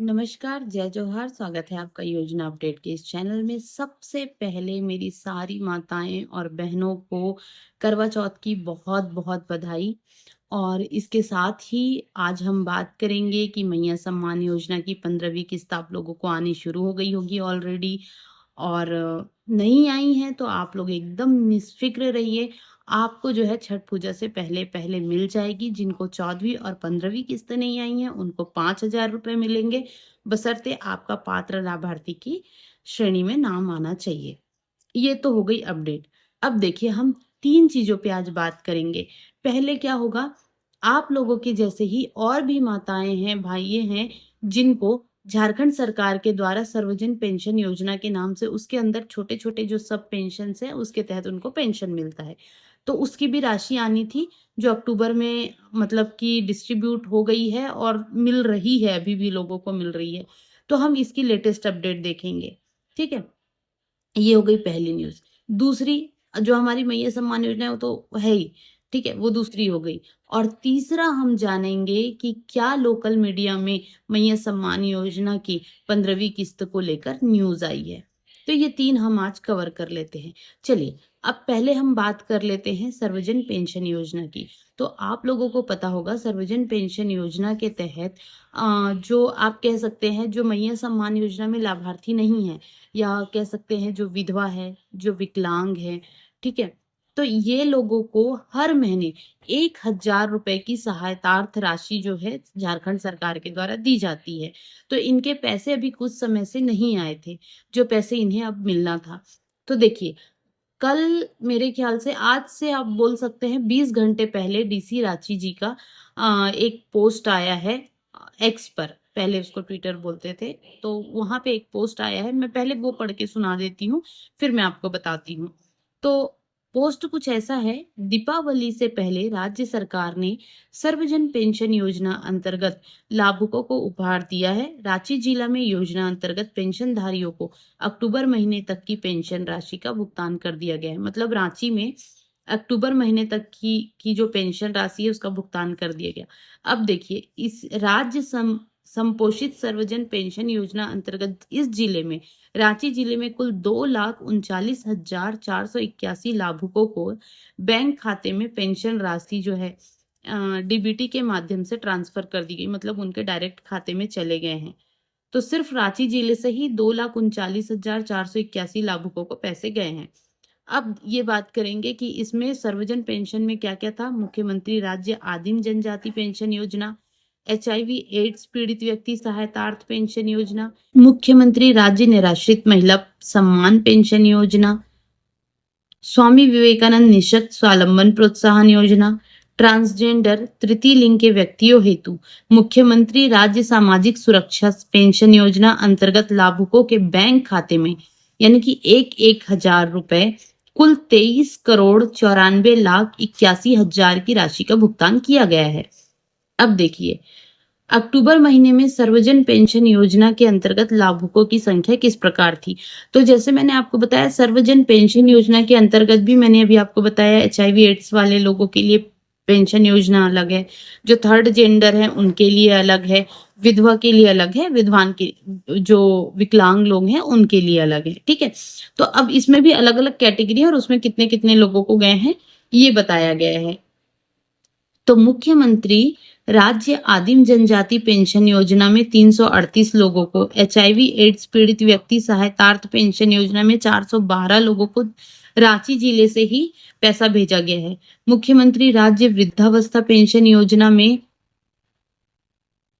नमस्कार, जय जोहार, स्वागत है आपका योजना अपडेट के इस चैनल में। सबसे पहले मेरी सारी माताएँ और बहनों को करवा चौथ की बहुत-बहुत बधाई। और इसके साथ ही आज हम बात करेंगे कि मैया सम्मान योजना की 15वीं किस्त आप लोगों को आनी शुरू हो गई होगी ऑलरेडी। और नहीं आई हैं तो आप लोग एकदम निश्फ़िक्र रहिए। आपको जो है छठ पूजा से पहले-पहले मिल जाएगी। जिनको 14वीं और 15वीं किस्त नहीं आई हैं, उनको 5,000 रुपए मिलेंगे, बशर्ते आपका पात्र लाभार्थी की श्रेणी में नाम आना चाहिए। ये तो हो गई अपडेट। अब देखिए, हम 3 चीज़ों पे आज बात करेंगे। पहले क्या होगा, आप लोगों के जैसे ही और भी माताएँ हैं, भाइये हैं, जिनको झारखंड सरकार के द्वारा सर्वजन पेंशन योजना के नाम से उसके अंदर छोटे-छोटे जो सब पेंशन्स हैं, उसके तहत उनको पेंशन मिलता है। तो उसकी भी राशि आनी थी, जो अक्टूबर में मतलब कि डिस्ट्रीब्यूट हो गई है और मिल रही है, अभी भी लोगों को मिल रही है। तो हम इसकी लेटेस्ट अपडेट देखेंगे, ठीक है? ये हो गई पहली न्यूज़। दूसरी, जो हमारी मैया सम्मान योजना है वो तो है ही, ठीक है? वो दूसरी हो गई। और तीसरा हम जानेंगे कि क्या लोकल मीडिया में मैया सम्मान योजना की 15वीं किस्त को लेकर न्यूज़ आई है। तो ये 3 हम आज कवर कर लेते हैं। चलिए, अब पहले हम बात कर लेते हैं सर्वजन पेंशन योजना की। तो आप लोगों को पता होगा, सर्वजन पेंशन योजना के तहत जो आप कह सकते हैं, जो मैया सम्मान योजना में लाभार्थी नहीं है, या कह सकते हैं जो विधवा है, जो विकलांग है, ठीक है? तो ये लोगों को हर महीने 1,000 रुपए की सहायतार्थ राशि जो है झारखंड सरकार के द्वारा दी जाती है। तो इनके पैसे अभी कुछ समय से नहीं आए थे, जो पैसे इन्हें अब मिलना था। तो देखिए, कल मेरे ख्याल से, आज से आप बोल सकते हैं 20 घंटे पहले डीसी रांची जी का एक पोस्ट आया है एक्स पर, पहले उसको ट्विटर बोलते थे। तो वहां पे एक पोस्ट आया है, मैं पहले वो पढ़ के सुना देती हूँ, फिर मैं आपको बताती हूँ। तो पोस्ट कुछ ऐसा है: दीपावली से पहले राज्य सरकार ने सर्वजन पेंशन योजना अंतर्गत लाभुकों को उपहार दिया है। रांची जिला में योजना अंतर्गत पेंशनधारियों को अक्टूबर महीने तक की पेंशन राशि का भुगतान कर दिया गया है। मतलब रांची में अक्टूबर महीने तक की जो पेंशन राशि है उसका भुगतान कर दिया गया। अब देखिए, इस राज्य संपोषित सर्वजन पेंशन योजना अंतर्गत इस जिले में, रांची जिले में कुल 2,39,481 लाभुकों को बैंक खाते में पेंशन राशि जो है डीबीटी के माध्यम से ट्रांसफर कर दी गई। मतलब उनके डायरेक्ट खाते में चले गए हैं। तो सिर्फ रांची जिले से ही 2,39,481 लाभुकों को पैसे गए हैं। अब ये बात करेंगे कि इसमें सर्वजन पेंशन में क्या-क्या था। मुख्यमंत्री राज्य आदिम जनजाति पेंशन योजना, एचआईवी एड्स पीड़ित व्यक्ति सहायतार्थ पेंशन योजना, मुख्यमंत्री राज्य निराश्रित महिला सम्मान पेंशन योजना, स्वामी विवेकानंद निःशक्त स्वावलंबन प्रोत्साहन योजना, ट्रांसजेंडर तृतीय लिंग के व्यक्तियों हेतु मुख्यमंत्री राज्य सामाजिक सुरक्षा पेंशन योजना अंतर्गत लाभुकों के बैंक खाते में, यानी कि 1,000 रुपए, कुल 23,94,81,000 की राशि का भुगतान किया गया है। अब देखिए, अक्टूबर महीने में सर्वजन पेंशन योजना के अंतर्गत लाभुकों की संख्या किस प्रकार थी। तो जैसे मैंने आपको बताया, सर्वजन पेंशन योजना के अंतर्गत भी मैंने अभी आपको बताया, एचआईवी एड्स वाले लोगों के लिए पेंशन योजना अलग है, जो थर्ड जेंडर है उनके लिए अलग है, विधवा के लिए अलग है, विधवान के, जो विकलांग लोग हैं उनके लिए अलग है, ठीक है? तो अब इसमें भी अलग अलग कैटेगरी है और उसमें कितने कितने लोगों को गए हैं ये बताया गया है। तो मुख्यमंत्री राज्य आदिम जनजाति पेंशन योजना में 338 लोगों को, एचआईवी एड्स पीड़ित व्यक्ति सहायतार्थ पेंशन योजना में 412 लोगों को रांची जिले से ही पैसा भेजा गया है। मुख्यमंत्री राज्य वृद्धावस्था पेंशन योजना में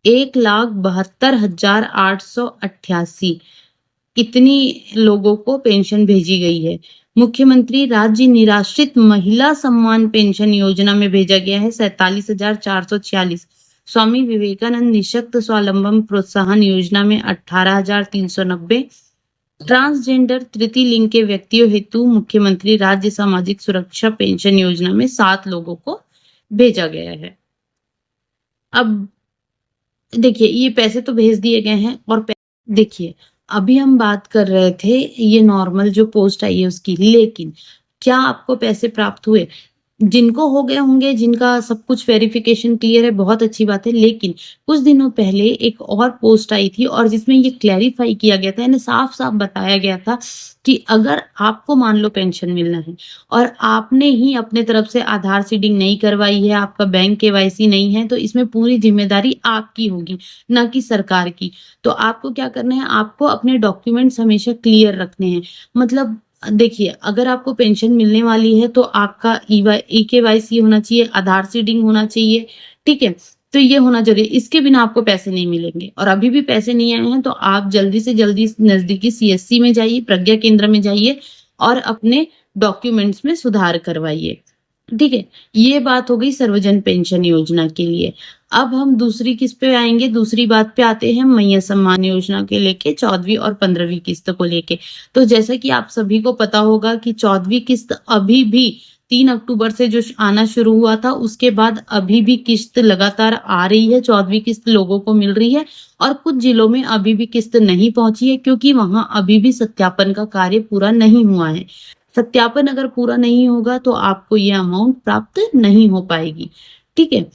1,72,888 इतनी लोगों को पेंशन भेजी गई है। मुख्यमंत्री राज्य निराश्रित महिला सम्मान पेंशन योजना में भेजा गया है 47,446। स्वामी विवेकानंद निःशक्त स्वावलंबन प्रोत्साहन योजना में 18,390। ट्रांसजेंडर तृतीय लिंग के व्यक्तियों हेतु मुख्यमंत्री राज्य सामाजिक सुरक्षा पेंशन योजना में 7 लोगों को भेजा गया है। अब देखिए, ये पैसे तो भेज दिए गए हैं। और देखिए, अभी हम बात कर रहे थे ये नॉर्मल जो पोस्ट आई है उसकी, लेकिन क्या आपको पैसे प्राप्त हुए? जिनको हो गए होंगे, जिनका सब कुछ वेरिफिकेशन क्लियर है, बहुत अच्छी बात है। लेकिन कुछ दिनों पहले एक और पोस्ट आई थी और जिसमें ये क्लैरिफाई किया गया था, यानी साफ-साफ बताया गया था कि अगर आपको मान लो पेंशन मिलना है और आपने ही अपने तरफ से आधार सीडिंग नहीं करवाई है, आपका बैंक केवाईसी नहीं है, तो इसमें पूरी ज़िम्मेदारी आपकी होगी, ना कि सरकार की। तो आपको क्या करना है, आपको अपने डॉक्यूमेंट्स हमेशा क्लियर रखने हैं। मतलब देखिए, अगर आपको पेंशन मिलने वाली है तो आपका ई-केवाईसी होना चाहिए, आधार सीडिंग होना चाहिए, ठीक है? तो ये होना ज़रूरी है, इसके बिना आपको पैसे नहीं मिलेंगे और अभी भी पैसे नहीं आए हैं तो आप जल्दी से जल्दी नज़दीकी सीएससी में जाइए, प्रज्ञा केंद्र में जाइए और अपने डॉक्यूमेंट्स में सुधार करवाइए। ठीक है, ये बात हो गई सर्वजन पेंशन योजना के लिए। अब हम दूसरी किस पे आएँगे, दूसरी बात पे आते हैं मैया सम्मान योजना के लेके 14वीं और 15वीं किस्त को लेके। तो जैसा कि आप सभी को पता होगा कि 14वीं किस्त अभी भी 3 अक्टूबर से जो आना शुरू हुआ था, उसके बाद अभी भी किस्त लगातार आ रही है, 14वीं किस्त लोगों को मिल रही है और कुछ जिलों में अभी भी किस्त नहीं पहुँची है क्योंकि वहाँ अभी भी सत्यापन का कार्य पूरा नहीं हुआ है। सत्यापन अगर पूरा नहीं होगा तो आपको ये अमाउंट प्राप्त नहीं हो पाएगी, ठीक है?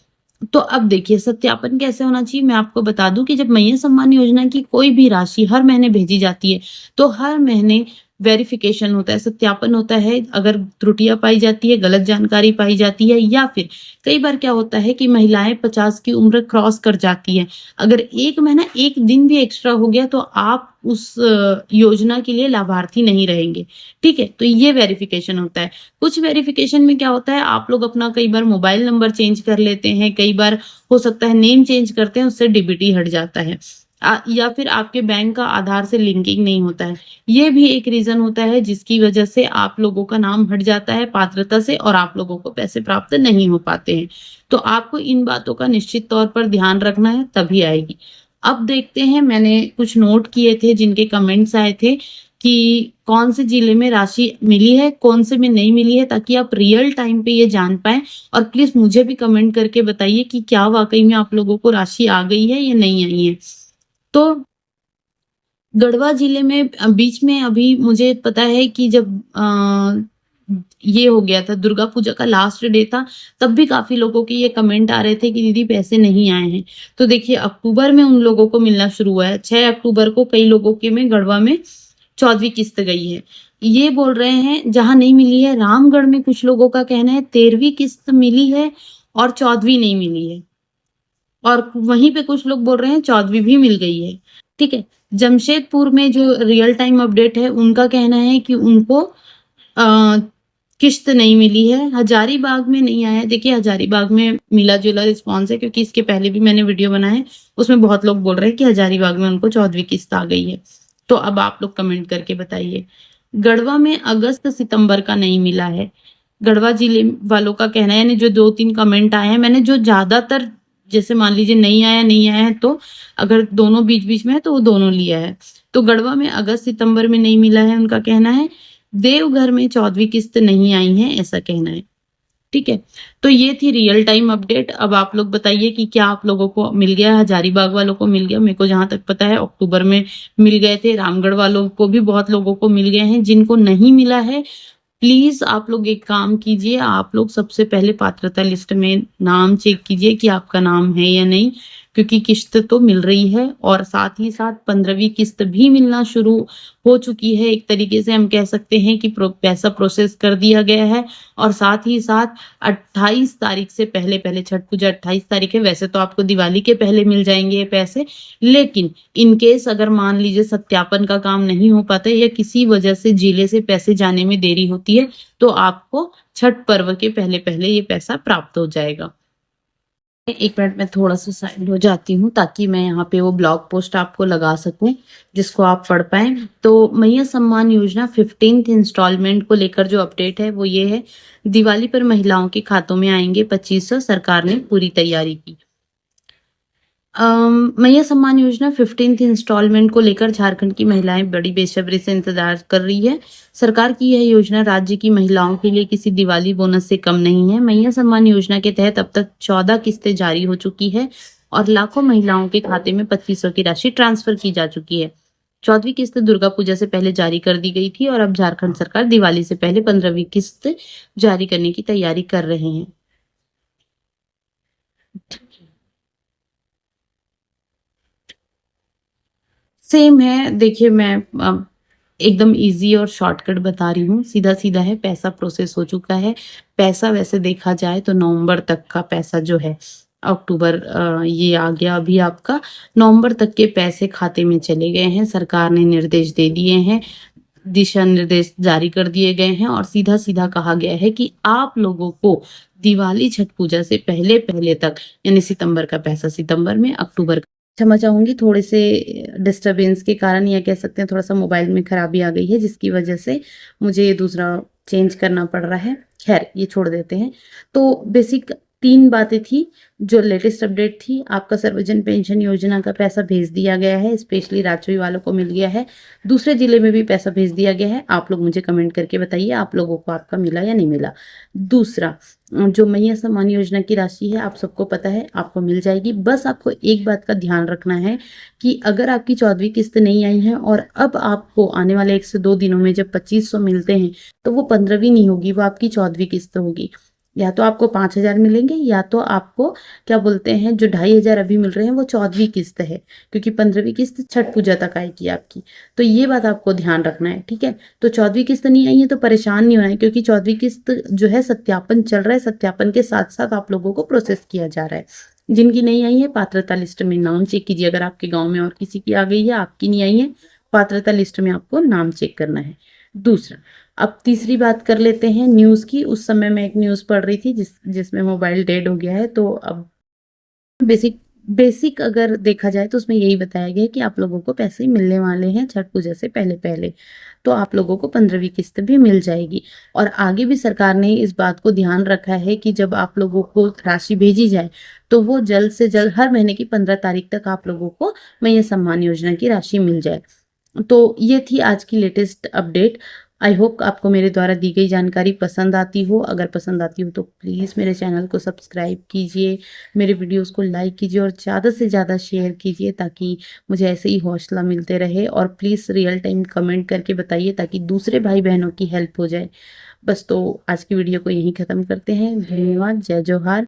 तो अब देखिए सत्यापन कैसे होना चाहिए मैं आपको बता दूं कि जब मैया सम्मान योजना की कोई भी राशि हर महीने भेजी जाती है तो हर महीने वेरिफिकेशन होता है, सत्यापन होता है। अगर त्रुटियां पाई जाती है, गलत जानकारी पाई जाती है या फिर कई बार क्या होता है कि महिलाएं 50 की उम्र क्रॉस कर जाती है, अगर एक महीना एक दिन भी एक्स्ट्रा हो गया तो आप उस योजना के लिए लाभार्थी नहीं रहेंगे, ठीक है? तो ये वेरिफिकेशन होता है। कुछ वेरिफिकेशन में क्या होता है, आप लोग अपना कई बार मोबाइल नंबर चेंज कर लेते हैं, कई बार हो सकता है नेम चेंज करते हैं, उससे डीबीटी हट जाता है। या फिर आपके बैंक का आधार से लिंकिंग नहीं होता है। ये भी एक रीज़न होता है जिसकी वजह से आप लोगों का नाम हट जाता है पात्रता से और आप लोगों को पैसे प्राप्त नहीं हो पाते हैं। तो आपको इन बातों का निश्चित तौर पर ध्यान रखना है, तभी आएगी। अब देखते हैं, मैंने कुछ नोट किए थे जिनके कमेंट्स आए थे कि कौन से जिले में राशि मिली है, कौन से में नहीं मिली है, ताकि आप रियल टाइम पे ये जान पाएँ और प्लीज़ मुझे भी कमेंट करके बताइए कि क्या वाक़ई में आप लोगों को राशि आ गई है या नहीं आई है। तो गढ़वा जिले में बीच में अभी मुझे पता है कि जब ये हो गया था, दुर्गा पूजा का लास्ट डे था, तब भी काफ़ी लोगों के ये कमेंट आ रहे थे कि दीदी पैसे नहीं आए हैं। तो देखिए अक्टूबर में उन लोगों को मिलना शुरू हुआ है। 6 अक्टूबर को कई लोगों के में गढ़वा में 14वीं किस्त गई है। ये बोल रहे हैं जहाँ नहीं मिली है, रामगढ़ में कुछ लोगों का कहना है 13वीं किस्त मिली है और 14वीं नहीं मिली है। और वहीं पे कुछ लोग बोल रहे हैं 14वीं भी मिल गई है, ठीक है? जमशेदपुर में जो रियल टाइम अपडेट है, उनका कहना है कि उनको किश्त नहीं मिली है। हजारीबाग में नहीं आया है। देखिए हजारीबाग में मिला-जुला रिस्पॉन्स है क्योंकि इसके पहले भी मैंने वीडियो बनाया है, उसमें बहुत लोग बोल रहे हैं कि हजारीबाग में उनको 14वीं किस्त आ गई है। तो अब आप लोग कमेंट करके बताइए। गढ़वा में अगस्त-सितंबर का नहीं मिला है। गढ़वा जिले वालों का कहना है, यानी जो 2-3 कमेंट आए हैं, मैंने जो ज़्यादातर जैसे मान लीजिए नहीं आया है तो अगर दोनों बीच-बीच में है तो वो दोनों लिया है। तो गढ़वा में अगस्त-सितंबर में नहीं मिला है उनका कहना है। देवघर में 14वीं किस्त नहीं आई है ऐसा कहना है। ठीक है? तो ये थी रियल टाइम अपडेट। अब आप लोग बताइए कि क्या आप लोगों को मिल गया? हजारीबाग वालों को मिल गया? मेरे को जहाँ तक पता है अक्टूबर में मिल गए थे। रामगढ़ वालों को भी बहुत लोगों को मिल गए हैं। जिनको नहीं मिला है प्लीज़ आप लोग एक काम कीजिए, आप लोग सबसे पहले पात्रता लिस्ट में नाम चेक कीजिए कि आपका नाम है या नहीं, क्योंकि किश्त तो मिल रही है और साथ ही साथ 15वीं किस्त भी मिलना शुरू हो चुकी है। एक तरीके से हम कह सकते हैं कि पैसा प्रोसेस कर दिया गया है और साथ ही साथ 28 तारीख से पहले-पहले छठ पूजा 28 तारीख है, वैसे तो आपको दिवाली के पहले मिल जाएँगे ये पैसे, लेकिन इन केस अगर मान लीजिए सत्यापन का काम नहीं हो पाता है या किसी वजह से जिले से पैसे जाने में देरी होती है, तो आपको छठ पर्व के पहले-पहले ये पैसा प्राप्त हो जाएगा। 1 मिनट में थोड़ा-सा साइड हो जाती हूँ ताकि मैं यहाँ पे वो ब्लॉग पोस्ट आपको लगा सकूँ, जिसको आप पढ़ पाएँ। तो मैया सम्मान योजना 15th इंस्टॉलमेंट को लेकर जो अपडेट है वो ये है, दिवाली पर महिलाओं के खातों में आएँगे 2500, सरकार ने पूरी तैयारी की। मैया सम्मान योजना 15th इंस्टॉलमेंट को लेकर झारखंड की महिलाएं बड़ी बेसब्री से इंतजार कर रही है। सरकार की यह योजना राज्य की महिलाओं के लिए किसी दिवाली बोनस से कम नहीं है। मैया सम्मान योजना के तहत अब तक 14 किस्तें जारी हो चुकी है और लाखों महिलाओं के खाते में 2500 की राशि ट्रांसफर की जा चुकी है। चौथी किस्त दुर्गा पूजा से पहले जारी कर दी गई थी और अब झारखंड सरकार दिवाली से पहले 15वीं किस्त जारी करने की तैयारी कर रहे हैं। सेम है, देखिए मैं एकदम ईज़ी और शॉर्टकट बता रही हूँ, सीधा-सीधा है, पैसा प्रोसेस हो चुका है। पैसा वैसे देखा जाए तो नवंबर तक का पैसा जो है, अक्टूबर ये आ गया अभी आपका, नवंबर तक के पैसे खाते में चले गए हैं, सरकार ने निर्देश दे दिए हैं, दिशा निर्देश जारी कर दिए गए हैं और सीधा-सीधा कहा गया है कि आप लोगों को दिवाली, छठ पूजा से पहले-पहले तक यानी सितंबर का पैसा सितंबर में, अक्टूबर क्षमा चाहूँगी थोड़े से डिस्टरबेंस के कारण या कह सकते हैं थोड़ा-सा मोबाइल में खराबी आ गई है जिसकी वजह से मुझे ये दूसरा चेंज करना पड़ रहा है। ख़ैर ये छोड़ देते हैं। तो बेसिक 3 बातें थी जो लेटेस्ट अपडेट थी। आपका सर्वजन पेंशन योजना का पैसा भेज दिया गया है, स्पेशली राजौरी वालों को मिल गया है। दूसरे जिले में भी पैसा भेज दिया गया है। आप लोग मुझे कमेंट करके बताइए आप लोगों को आपका मिला या नहीं मिला। दूसरा जो मैया सम्मान योजना की राशि है आप सबको पता है आपको मिल जाएगी। बस आपको एक बात का ध्यान रखना है कि अगर आपकी 14वीं किस्त नहीं आई है और अब आपको आने वाले 1 से 2 दिनों में जब 2500 मिलते हैं तो वो 15वीं नहीं होगी, वो आपकी 14वीं किस्त होगी। या तो आपको 5,000 मिलेंगे या तो आपको क्या बोलते हैं जो 2,500 अभी मिल रहे हैं वो 14वीं किस्त है, क्योंकि 15वीं किस्त छठ पूजा तक आएगी आपकी। तो ये बात आपको ध्यान रखना है, ठीक है? तो 14वीं किस्त नहीं आई है तो परेशान नहीं होना है, क्योंकि 14वीं किस्त जो है सत्यापन चल रहा है, सत्यापन के साथ-साथ आप लोगों को प्रोसेस किया जा रहा है। जिनकी नहीं आई है पात्रता लिस्ट में नाम चेक कीजिए, अगर आपके गाँव में और किसी की आ गई है, आपकी नहीं आई है, पात्रता लिस्ट में आपको नाम चेक करना है। दूसरा, अब तीसरी बात कर लेते हैं न्यूज़ की। उस समय मैं एक न्यूज़ पढ़ रही थी जिसमें मोबाइल डेड हो गया है, तो अब बेसिक बेसिक अगर देखा जाए तो उसमें यही बताया गया है कि आप लोगों को पैसे मिलने वाले हैं छठ पूजा से पहले-पहले। तो आप लोगों को 15वीं किस्त भी मिल जाएगी और आगे भी सरकार ने इस बात को ध्यान रखा है कि जब आप लोगों को राशि भेजी जाए, तो वो जल्द से जल्द हर महीने की 15 तारीख तक आप लोगों को मैया सम्मान योजना की राशि मिल जाए। तो ये थी आज की लेटेस्ट अपडेट। आई होप आपको मेरे द्वारा दी गई जानकारी पसंद आती हो। अगर पसंद आती हो तो प्लीज़ मेरे चैनल को सब्सक्राइब कीजिए, मेरे वीडियोस को लाइक कीजिए और ज़्यादा से ज़्यादा शेयर कीजिए ताकि मुझे ऐसे ही हौसला मिलते रहे। और प्लीज़ रियल टाइम कमेंट करके बताइए ताकि दूसरे भाई-बहनों की हेल्प हो जाए। बस तो आज की वीडियो को यहीं ख़त्म करते हैं। धन्यवाद। जय जोहार।